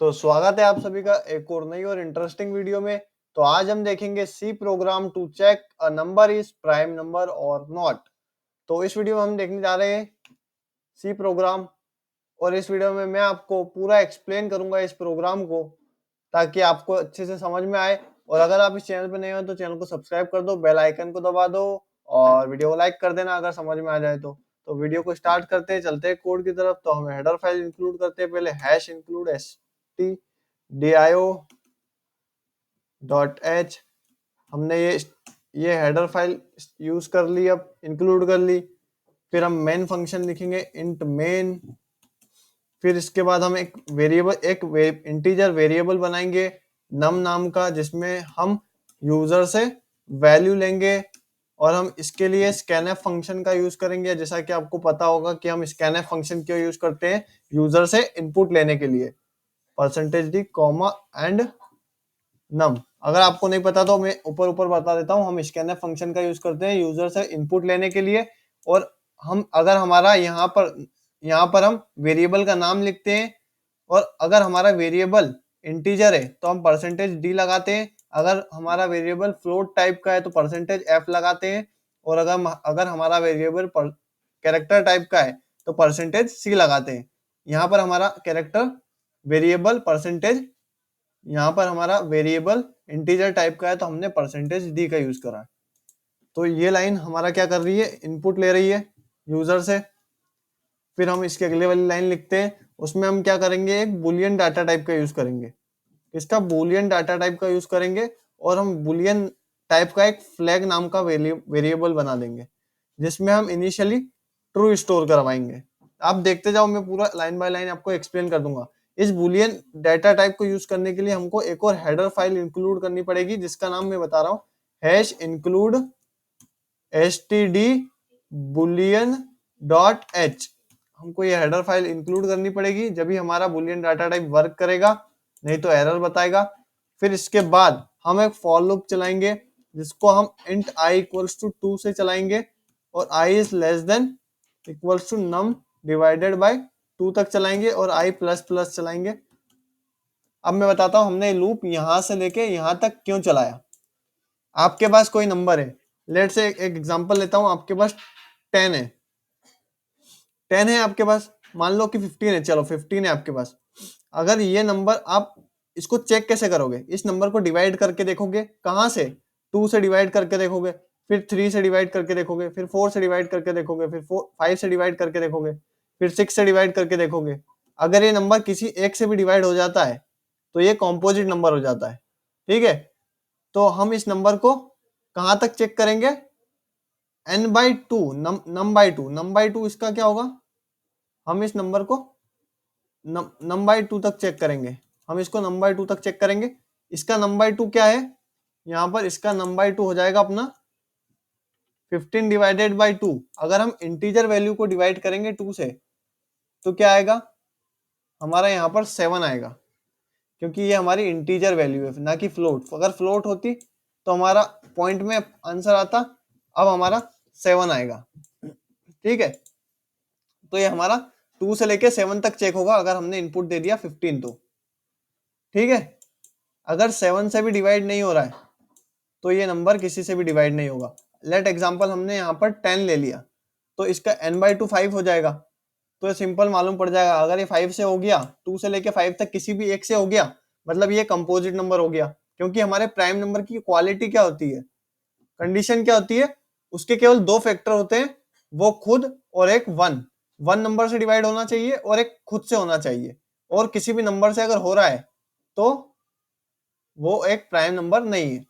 तो स्वागत है आप सभी का एक और नई और इंटरेस्टिंग वीडियो में। तो आज हम देखेंगे C program to check a number is prime number और नॉट। तो इस वीडियो में हम देखने जा रहे हैं सी प्रोग्राम, और इस वीडियो में मैं आपको पूरा एक्सप्लेन करूंगा इस प्रोग्राम को, ताकि आपको अच्छे से समझ में आए। और अगर आप इस चैनल पर नए हो तो चैनल को सब्सक्राइब कर दो, बेल आइकन को दबा दो और वीडियो को लाइक कर देना अगर समझ में आ जाए तो वीडियो को स्टार्ट करते हैं, चलते हैं कोड की तरफ। तो हमें हेडर फाइल इंक्लूड करते हैं, पहले हैश इंक्लूड stdio.h। हमने ये हेडर फाइल यूज कर ली, अब इंक्लूड कर ली। फिर हम मेन फंक्शन लिखेंगे इंट मेन। फिर इसके बाद हम एक इंटीजर वेरिएबल बनाएंगे नम नाम का, जिसमें हम यूजर से वैल्यू लेंगे। और हम इसके लिए स्कैनफ फंक्शन का यूज करेंगे। जैसा कि आपको पता होगा कि हम स्कैनफ फंक्शन क्यों यूज करते हैं, यूजर से इनपुट लेने के लिए, %d कॉमा एंड नम। अगर आपको नहीं पता तो मैं ऊपर ऊपर बता देता हूँ। हम स्कैनफ फंक्शन का यूज करते हैं यूजर से इनपुट लेने के लिए। और हम अगर हमारा यहाँ पर हम वेरिएबल का नाम लिखते हैं, और अगर हमारा वेरिएबल इंटीजर है तो हम %d लगाते हैं। अगर हमारा वेरिएबल फ्लोट टाइप का है तो %f लगाते हैं। और अगर हमारा वेरिएबल कैरेक्टर टाइप का है तो %c लगाते हैं। यहाँ पर हमारा कैरेक्टर वेरिएबल यहाँ पर हमारा वेरिएबल इंटीजर टाइप का है तो हमने %d का यूज करा है। तो ये लाइन हमारा क्या कर रही है, इनपुट ले रही है यूजर से। फिर हम इसके अगले वाली लाइन लिखते हैं, उसमें हम क्या करेंगे, एक बुलियन डाटा टाइप का यूज करेंगे। इसका बुलियन डाटा टाइप का यूज करेंगे, और हम बुलियन टाइप का एक फ्लैग नाम का वेरिएबल बना देंगे, जिसमें हम इनिशियली ट्रू स्टोर करवाएंगे। आप देखते जाओ, मैं पूरा लाइन बाय लाइन आपको एक्सप्लेन कर दूंगा। इस बुलियन डाटा टाइप को यूज करने के लिए हमको एक और हेडर फाइल इंक्लूड करनी पड़ेगी, जिसका नाम मैं बता रहा हूँ, hash include std boolean dot h। हमको ये हेडर फाइल इंक्लूड करनी पड़ेगी, जब ही हमारा बुलियन डाटा टाइप वर्क करेगा, नहीं तो एरर बताएगा। फिर इसके बाद हम एक फॉर लूप चलाएंगे, जिसको हम int i इक्वल्स टू 2 से चलाएंगे, और i is less than equals to num divided by 2 तक चलाएंगे, और i प्लस प्लस चलाएंगे। अब मैं बताता हूँ हमने लूप यहां से लेके यहां तक क्यों चलाया। आपके पास कोई नंबर है, लेट से एक एग्जांपल लेता हूं, आपके पास 10 है। 10 है आपके पास, मान लो कि 15 है, चलो 15 है आपके पास। अगर ये नंबर, आप इसको चेक कैसे करोगे, इस नंबर को डिवाइड करके देखोगे। कहां से? 2 से डिवाइड करके देखोगे, फिर 3 से डिवाइड करके देखोगे, फिर 4 से डिवाइड करके देखोगे, फिर 5 से डिवाइड करके देखोगे, फिर 6 से डिवाइड करके देखोगे। अगर ये नंबर किसी एक से भी डिवाइड हो जाता है तो ये कॉम्पोजिट नंबर हो जाता है। ठीक है, तो हम इस नंबर को कहां तक चेक करेंगे, n/2, नम/2 इसका क्या होगा, हम इस नंबर को नम/2 तक चेक करेंगे। हम इसको नम/2 तक चेक करेंगे। इसका नम/2 क्या है, यहाँ पर इसका नम/2 हो जाएगा अपना 15 डिवाइडेड बाई 2। अगर हम इंटीजर वैल्यू को डिवाइड करेंगे 2 से तो क्या आएगा, हमारा यहाँ पर 7 आएगा, क्योंकि ये हमारी इंटीजर वैल्यू है ना कि फ्लोट। अगर फ्लोट होती तो हमारा पॉइंट में आंसर आता, अब हमारा 7 आएगा। ठीक है, तो ये हमारा 2 से लेके 7 तक चेक होगा अगर हमने इनपुट दे दिया 15 तो। ठीक है, अगर 7 से भी डिवाइड नहीं हो रहा है तो ये नंबर किसी से भी डिवाइड नहीं होगा। लेट एग्जांपल हमने यहाँ पर 10 ले लिया, तो इसका n/2 5 हो जाएगा। तो ये सिंपल मालूम पड़ जाएगा, अगर ये 5 से हो गया, 2 से लेके 5 तक किसी भी एक से हो गया, मतलब ये कंपोजिट नंबर हो गया। क्योंकि हमारे प्राइम नंबर की क्वालिटी क्या होती है, कंडीशन क्या होती है, उसके केवल 2 फैक्टर होते हैं, वो खुद और एक वन नंबर से डिवाइड होना चाहिए और एक खुद से होना चाहिए। और किसी भी नंबर से अगर हो रहा है तो वो एक प्राइम नंबर नहीं है।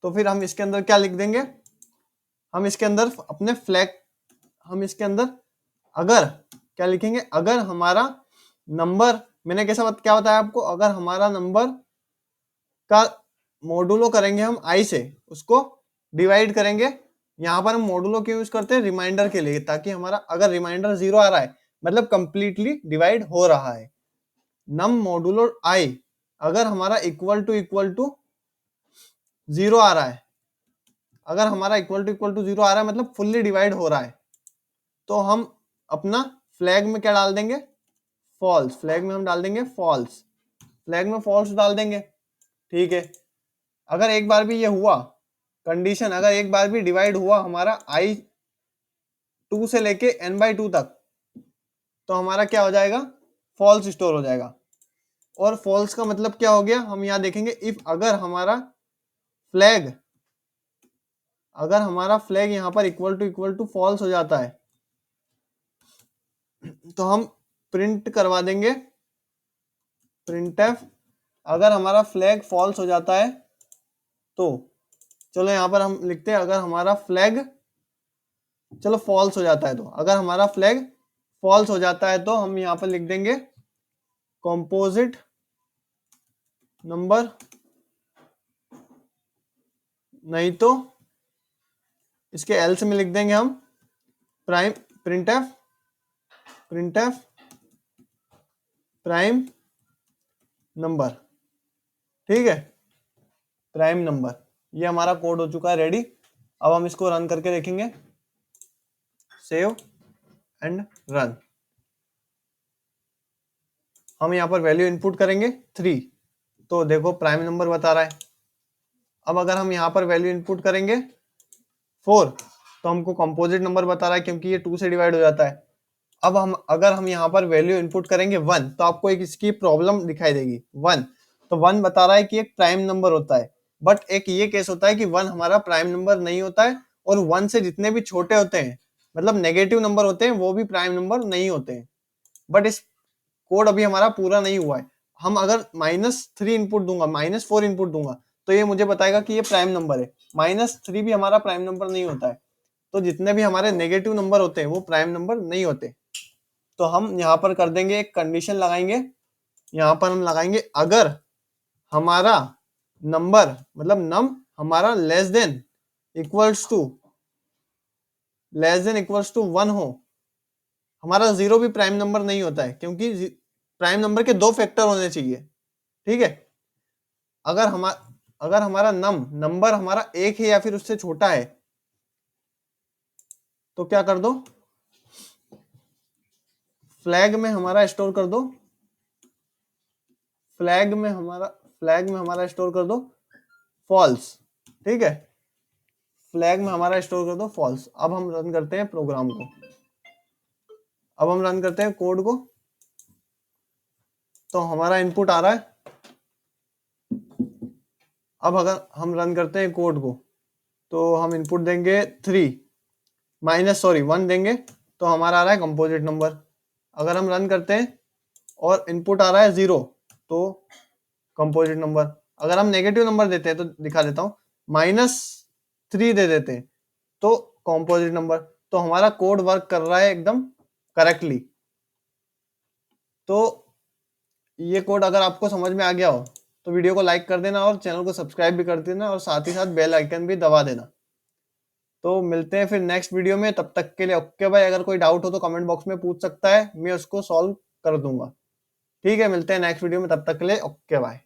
तो फिर हम इसके अंदर क्या लिख देंगे, हम इसके अंदर अपने फ्लैग, हम इसके अंदर अगर क्या लिखेंगे, अगर हमारा नंबर, मैंने क्या बताया आपको, अगर हमारा नंबर का मॉडुलो करेंगे हम i से, उसको डिवाइड करेंगे। यहाँ पर हम मॉडुलो क्यों यूज करते हैं, रिमाइंडर के लिए, ताकि हमारा अगर रिमाइंडर 0 आ रहा है मतलब कंप्लीटली डिवाइड हो रहा है। नम मॉडुलो i अगर हमारा इक्वल टू 0 आ रहा है, अगर हमारा इक्वल टू 0 आ रहा है मतलब फुल्ली डिवाइड हो रहा है, तो हम अपना फ्लैग में क्या डाल देंगे, फॉल्स। फ्लैग में हम डाल देंगे फॉल्स। फ्लैग में फॉल्स डाल देंगे, ठीक है। अगर एक बार भी ये हुआ कंडीशन, अगर एक बार भी डिवाइड हुआ हमारा i 2 से लेके n/2 तक, तो हमारा क्या हो जाएगा, फॉल्स स्टोर हो जाएगा। और फॉल्स का मतलब क्या हो गया, हम यहाँ देखेंगे इफ अगर हमारा फ्लैग यहाँ पर इक्वल टू फॉल्स हो जाता है, तो हम प्रिंट करवा देंगे printf। अगर हमारा फ्लैग फॉल्स हो जाता है तो चलो यहाँ पर हम लिखते हैं अगर हमारा फ्लैग चलो फॉल्स हो जाता है, तो अगर हमारा फ्लैग फॉल्स हो जाता है तो हम यहाँ पर लिख देंगे कंपोजिट नंबर, नहीं तो इसके एल्स में लिख देंगे हम printf प्राइम नंबर, ठीक है, प्राइम नंबर। ये हमारा कोड हो चुका है रेडी। अब हम इसको रन करके देखेंगे, सेव एंड रन। हम यहाँ पर वैल्यू इनपुट करेंगे 3, तो देखो प्राइम नंबर बता रहा है। अब अगर हम यहाँ पर वैल्यू इनपुट करेंगे 4, तो हमको कंपोजिट नंबर बता रहा है क्योंकि ये 2 से डिवाइड हो जाता है। अब अगर हम यहाँ पर वैल्यू इनपुट करेंगे 1, तो आपको एक इसकी प्रॉब्लम दिखाई देगी 1, तो 1 बता रहा है कि एक प्राइम नंबर होता है, बट एक ये केस होता है कि 1 हमारा प्राइम नंबर नहीं होता है, और 1 से जितने भी छोटे होते हैं, मतलब नेगेटिव नंबर होते हैं, वो भी प्राइम नंबर नहीं होते हैं। बट इस कोड अभी हमारा पूरा नहीं हुआ है। हम अगर -3 इनपुट दूंगा, -4 इनपुट दूंगा, तो ये मुझे बताएगा कि ये प्राइम नंबर है। -3 भी हमारा प्राइम नंबर नहीं होता है। तो जितने भी हमारे नेगेटिव नंबर होते हैं वो प्राइम नंबर नहीं होते। तो हम यहाँ पर कर देंगे एक कंडीशन लगाएंगे, यहाँ पर हम लगाएंगे अगर हमारा नंबर मतलब नम हमारा लेस देन इक्वल्स टू 1 हो। हमारा 0 भी प्राइम नंबर नहीं होता है, क्योंकि प्राइम नंबर के 2 फैक्टर होने चाहिए, ठीक है। अगर हमारा नंबर हमारा 1 है या फिर उससे छोटा है, तो क्या कर दो, फ्लैग में हमारा स्टोर कर दो, फ्लैग में हमारा स्टोर कर दो फॉल्स, ठीक है। फ्लैग में हमारा स्टोर कर दो फॉल्स। अब हम रन करते हैं प्रोग्राम को, अब हम रन करते हैं कोड को, तो हमारा इनपुट आ रहा है। अब अगर हम रन करते हैं कोड को, तो हम इनपुट देंगे 1 देंगे, तो हमारा आ रहा है कंपोजिट नंबर। अगर हम रन करते हैं और इनपुट आ रहा है 0, तो कंपोजिट नंबर। अगर हम नेगेटिव नंबर देते हैं तो दिखा देता हूँ, -3 दे देते हैं तो कंपोजिट नंबर। तो हमारा कोड वर्क कर रहा है एकदम करेक्टली। तो ये कोड अगर आपको समझ में आ गया हो तो वीडियो को लाइक कर देना और चैनल को सब्सक्राइब भी कर देना, और साथ ही साथ बेल आइकन भी दबा देना। तो मिलते हैं फिर नेक्स्ट वीडियो में, तब तक के लिए ओके भाई। अगर कोई डाउट हो तो कमेंट बॉक्स में पूछ सकता है, मैं उसको सॉल्व कर दूंगा। ठीक है, मिलते हैं नेक्स्ट वीडियो में, तब तक के लिए ओके बाय।